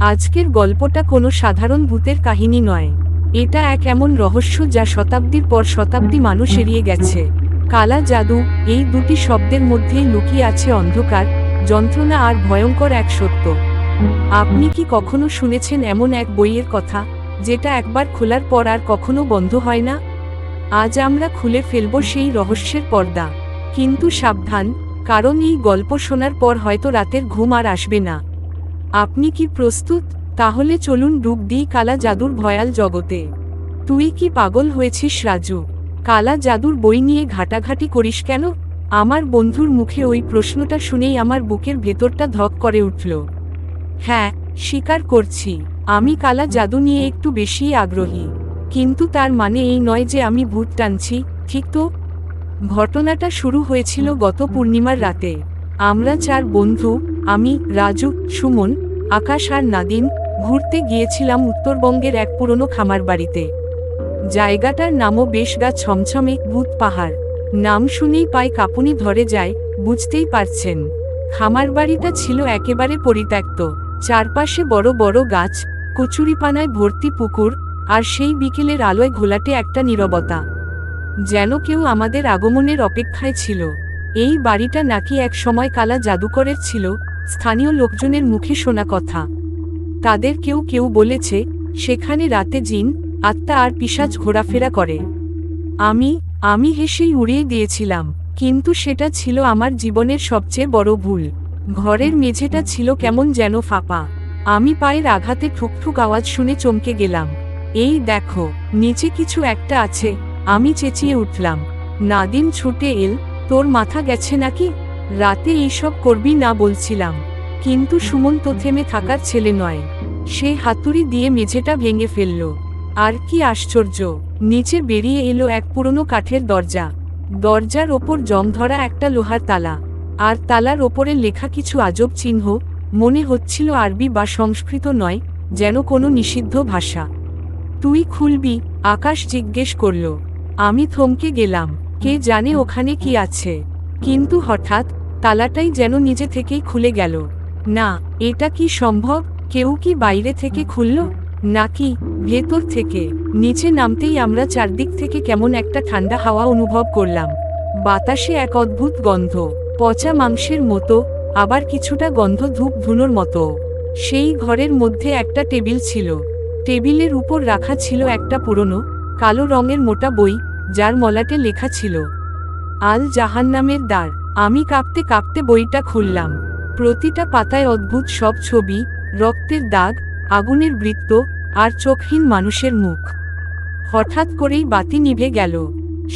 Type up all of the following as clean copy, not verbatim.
আজকের গল্পটা কোনো সাধারণ ভূতের কাহিনী নয়। এটা এক এমন রহস্য যা শতাব্দীর পর শতাব্দী মানুষ এড়িয়ে গেছে। কালা জাদু, এই দুটি শব্দের মধ্যেই লুকিয়ে আছে অন্ধকার, যন্ত্রণা আর ভয়ঙ্কর এক সত্য। আপনি কি কখনো শুনেছেন এমন এক বইয়ের কথা, যেটা একবার খোলার পর আর কখনো বন্ধ হয় না? আজ আমরা খুলে ফেলব সেই রহস্যের পর্দা। কিন্তু সাবধান, কারণ এই গল্প শোনার পর হয়তো রাতের ঘুম আর আসবে না। আপনি কি প্রস্তুত? তাহলে চলুন ডুব দিই কালা জাদুর ভয়াল জগতে। তুই কি পাগল হয়েছিস রাজু? কালা জাদুর বই নিয়ে ঘাটাঘাটি করিস কেন? আমার বন্ধুর মুখে ওই প্রশ্নটা শুনেই আমার বুকের ভেতরটা ধক করে উঠল। হ্যাঁ, স্বীকার করছি, আমি কালা জাদু নিয়ে একটু বেশিই আগ্রহী। কিন্তু তার মানে এই নয় যে আমি ভূত টানছি, ঠিক তো? ঘটনাটা শুরু হয়েছিল গত পূর্ণিমার রাতে। আমরা চার বন্ধু, আমি, রাজু, সুমন, আকাশ আর নাদিম, ঘুরতে গিয়েছিলাম উত্তরবঙ্গের এক পুরনো খামার বাড়িতে। জায়গাটার নামও বেশ গা ছমছমে, ভূত পাহাড়। নাম শুনেই পায়ে কাঁপুনি ধরে যায়, বুঝতেই পারছেন। খামার বাড়িটা ছিল একেবারে পরিত্যক্ত, চারপাশে বড় বড় গাছ, কচুরিপানায় ভর্তি পুকুর, আর সেই বিকেলের আলোয় ঘোলাটে একটা নীরবতা, যেন কেউ আমাদের আগমনের অপেক্ষায় ছিল। এই বাড়িটা নাকি এক সময় কালা জাদুকরের ছিল, স্থানীয় লোকজনের মুখে শোনা কথা। তাদের কেউ কেউ বলেছে সেখানে রাতে জিন, আত্মা আর পিশাচ ঘোরাফেরা করে। আমি আমি হেসেই উড়িয়ে দিয়েছিলাম, কিন্তু সেটা ছিল আমার জীবনের সবচেয়ে বড় ভুল। ঘরের মেঝেটা ছিল কেমন যেন ফাঁপা। আমি পায়ের আঘাতে ঠুকঠুক আওয়াজ শুনে চমকে গেলাম। এই দেখো, নিচে কিছু একটা আছে, আমি চেঁচিয়ে উঠলাম। নাদিম ছুটে এল, তোর মাথা গেছে নাকি? রাতে এইসব করবি না বলছিলাম। কিন্তু সুমন তো থেমে থাকার ছেলে নয়। সে হাতুড়ি দিয়ে মেঝেটা ভেঙে ফেলল। আর কি আশ্চর্য, নিচে বেরিয়ে এলো এক পুরনো কাঠের দরজা। দরজার ওপর জং ধরা একটা লোহার তালা, আর তালার ওপরে লেখা কিছু আজব চিহ্ন। মনে হচ্ছিল আরবি বা সংস্কৃত নয়, যেন কোনো নিষিদ্ধ ভাষা। তুই খুলবি? আকাশ জিজ্ঞেস করল। আমি থমকে গেলাম, কে জানে ওখানে কি আছে। কিন্তু হঠাৎ তালাটাই যেন নিজে থেকেই খুলে গেল। না, এটা কি সম্ভব? কেউ কি বাইরে থেকে খুলল, নাকি ভেতর থেকে? নিচে নামতেই আমরা চারদিক থেকে কেমন একটা ঠান্ডা হাওয়া অনুভব করলাম। বাতাসে এক অদ্ভুত গন্ধ, পচা মাংসের মতো, আবার কিছুটা গন্ধ ধূপ ধুনোর মতো। সেই ঘরের মধ্যে একটা টেবিল ছিল। টেবিলের উপর রাখা ছিল একটা পুরনো, কালো রঙের মোটা বই, যার মলাটে লেখা ছিল আল জাহান্নামের দ্বার। আমি কাঁপতে কাঁপতে বইটা খুললাম। প্রতিটা পাতায় অদ্ভুত সব ছবি, রক্তের দাগ, আগুনের বৃত্ত, আর চোখহীন মানুষের মুখ। হঠাৎ করেই বাতি নিভে গেল।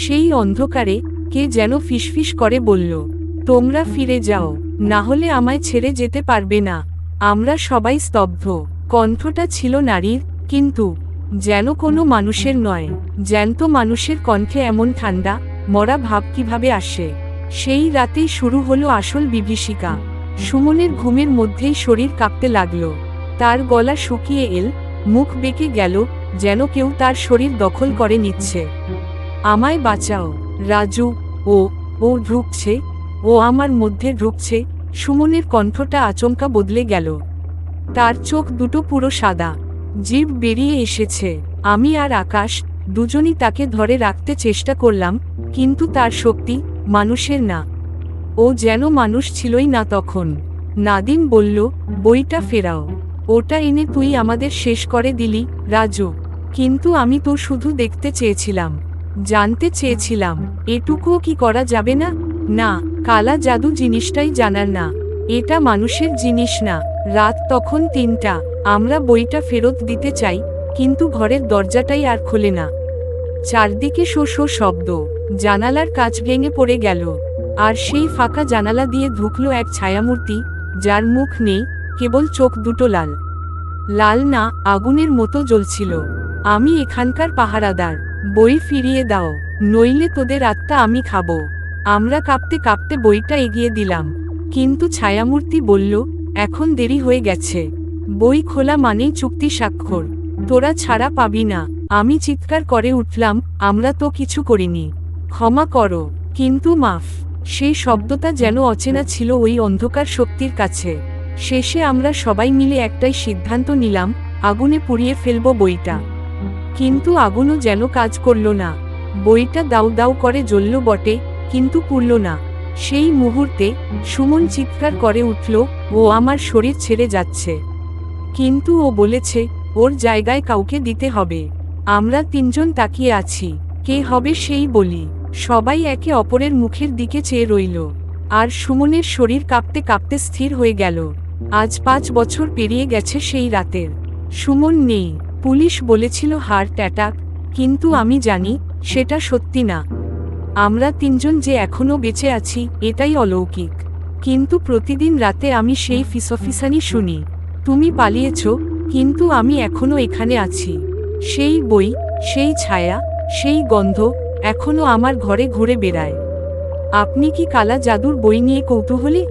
সেই অন্ধকারে কে যেন ফিসফিস করে বলল, তোমরা ফিরে যাও, না হলে আমায় ছেড়ে যেতে পারবে না। আমরা সবাই স্তব্ধ। কণ্ঠটা ছিল নারীর, কিন্তু যেন কোনো মানুষের নয়। জ্যান্ত মানুষের কণ্ঠে এমন ঠান্ডা, মরা ভাব কিভাবে আসে? সেই রাতেই শুরু হলো আসল বিভীষিকা। সুমনের ঘুমের মধ্যেই শরীর কাঁপতে লাগলো। তার গলা শুকিয়ে এল, মুখ বেঁকে গেল, যেন কেউ তার শরীর দখল করে নিচ্ছে। আমায় বাঁচাও রাজু, ও ও ঢুকছে, ও আমার মধ্যে ঢুকছে। সুমনের কণ্ঠটা আচমকা বদলে গেল। তার চোখ দুটো পুরো সাদা, জিভ বেরিয়ে এসেছে। আমি আর আকাশ দুজনই তাকে ধরে রাখতে চেষ্টা করলাম, কিন্তু তার শক্তি মানুষের না। ও যেন মানুষ ছিলই না তখন। নাদিম বলল, বইটা ফেরাও। ওটা এনে তুই আমাদের শেষ করে দিলি রাজু। কিন্তু আমি তো শুধু দেখতে চেয়েছিলাম, জানতে চেয়েছিলাম, এটুকুও কি করা যাবে না? না, কালা জাদু জিনিসটাই জানার না। এটা মানুষের জিনিস না। রাত তখন 3টা। আমরা বইটা ফেরত দিতে চাই, কিন্তু ঘরের দরজাটাই আর খোলে না। চারদিকে শো শো শব্দ, জানালার কাঁচ ভেঙে পড়ে গেল। আর সেই ফাঁকা জানালা দিয়ে ঢুকলো এক ছায়ামূর্তি, যার মুখ নেই, কেবল চোখ দুটো লাল। লাল না, আগুনের মতো জ্বলছিল। আমি এখানকার পাহারাদার, বই ফিরিয়ে দাও, নইলে তোদের আত্মা আমি খাবো। আমরা কাঁপতে কাঁপতে বইটা এগিয়ে দিলাম, কিন্তু ছায়ামূর্তি বলল, এখন দেরি হয়ে গেছে। বই খোলা মানেই চুক্তি স্বাক্ষর, তোরা ছাড়া পাবি না। আমি চিৎকার করে উঠলাম, আমরা তো কিছু করিনি, ক্ষমা করো। কিন্তু মাফ, সেই শব্দটা যেন অচেনা ছিল ওই অন্ধকার শক্তির কাছে। শেষে আমরা সবাই মিলে একটাই সিদ্ধান্ত নিলাম, আগুনে পুড়িয়ে ফেলব বইটা। কিন্তু আগুনও যেন কাজ করল না। বইটা দাউ দাউ করে জ্বলল বটে, কিন্তু পুড়ল না। সেই মুহূর্তে সুমন চিৎকার করে উঠল, ও আমার শরীর ছেড়ে যাচ্ছে। কিন্তু ও বলেছে ওর জায়গায় কাউকে দিতে হবে। আমরা তিনজন তাকিয়ে আছি, কে হবে সেই বলি। সবাই একে অপরের মুখের দিকে চেয়ে রইল। আর সুমনের শরীর কাঁপতে কাঁপতে স্থির হয়ে গেল। আজ 5 বছর পেরিয়ে গেছে সেই রাতের। সুমন নেই। পুলিশ বলেছিল হার্ট অ্যাটাক, কিন্তু আমি জানি সেটা সত্যি না। আমরা তিনজন যে এখনো বেঁচে আছি এটাই অলৌকিক। কিন্তু প্রতিদিন রাতে আমি সেই ফিসফিসানি শুনি, তুমি পালিয়েছ, কিন্তু আমি এখনো এখানে আছি। সেই বই, সেই ছায়া, সেই গন্ধ এখনো আমার ঘরে ঘুরে বেড়ায়। আপনি কি কালা জাদুর বই নিয়ে কৌতূহলী?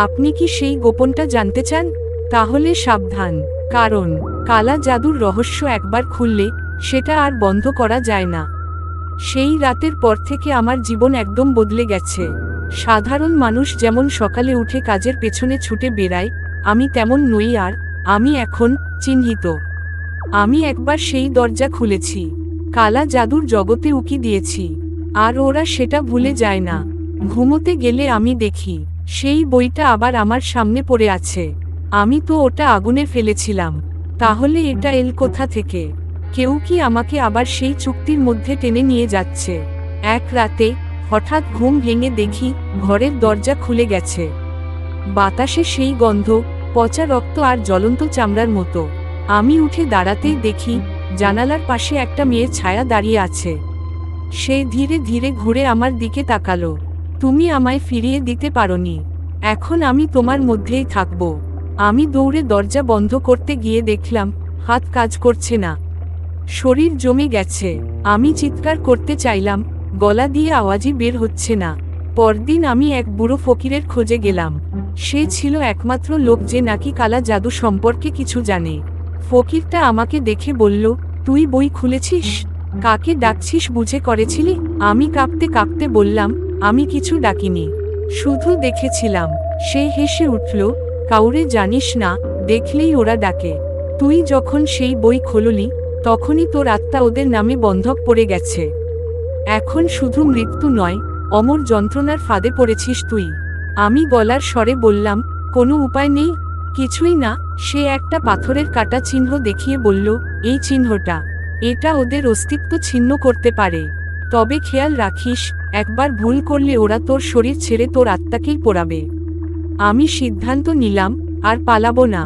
আপনি কি সেই গোপনটা জানতে চান? তাহলে সাবধান, কারণ কালা জাদুর রহস্য একবার খুললে সেটা আর বন্ধ করা যায় না। সেই রাতের পর থেকে আমার জীবন একদম বদলে গেছে। সাধারণ মানুষ যেমন সকালে উঠে কাজের পেছনে ছুটে বেড়ায়, আমি তেমন নই। আর আমি এখন চিহ্নিত। আমি একবার সেই দরজা খুলেছি, কালা জাদুর জগতে উকি দিয়েছি, আর ওরা সেটা ভুলে যায় না। ঘুমোতে গেলে আমি দেখি সেই বইটা আবার আমার সামনে পড়ে আছে। আমি তো ওটা আগুনে ফেলেছিলাম। তাহলে এটা এল কোথা থেকে? কেউ কি আমাকে আবার সেই চুক্তির মধ্যে টেনে নিয়ে যাচ্ছে? এক রাতে হঠাৎ ঘুম ভেঙে দেখি ঘরের দরজা খুলে গেছে। বাতাসে সেই গন্ধ, পচা রক্ত আর জ্বলন্ত চামড়ার মতো। আমি উঠে দাঁড়াতেই দেখি জানালার পাশে একটা মেয়ের ছায়া দাঁড়িয়ে আছে। সে ধীরে ধীরে ঘুরে আমার দিকে তাকালো। তুমি আমায় ফিরিয়ে দিতে পারোনি, এখন আমি তোমার মধ্যেই থাকব। আমি দৌড়ে দরজা বন্ধ করতে গিয়ে দেখলাম হাত কাজ করছে না, শরীর জমে গেছে। আমি চিৎকার করতে চাইলাম, গলা দিয়ে আওয়াজই বের হচ্ছে না। পরদিন আমি এক বুড়ো ফকিরের খোঁজে গেলাম। সে ছিল একমাত্র লোক যে নাকি কালা জাদু সম্পর্কে কিছু জানে। ফকিরটা আমাকে দেখে বলল, তুই বই খুলেছিস? কাকে ডাকছিস বুঝে করেছিলি? আমি কাঁপতে কাঁপতে বললাম, আমি কিছু ডাকিনি, শুধু দেখেছিলাম। সে হেসে উঠল, কাউরে জানিস না, দেখলেই ওরা ডাকে। তুই যখন সেই বই খোললি তখনই তোর আত্মা ওদের নামে বন্ধক পড়ে গেছে। এখন শুধু মৃত্যু নয়, অমর যন্ত্রণার ফাঁদে পড়েছিস তুই। আমি গলার স্বরে বললাম, কোনো উপায় নেই? কিছুই না। সে একটা পাথরের কাটা চিহ্ন দেখিয়ে বলল, এই চিহ্নটা, এটা ওদের অস্তিত্ব ছিন্ন করতে পারে। তবে খেয়াল রাখিস, একবার ভুল করলে ওরা তোর শরীর ছেড়ে তোর আত্মাকেই পোড়াবে। আমি সিদ্ধান্ত নিলাম, আর পালাবো না।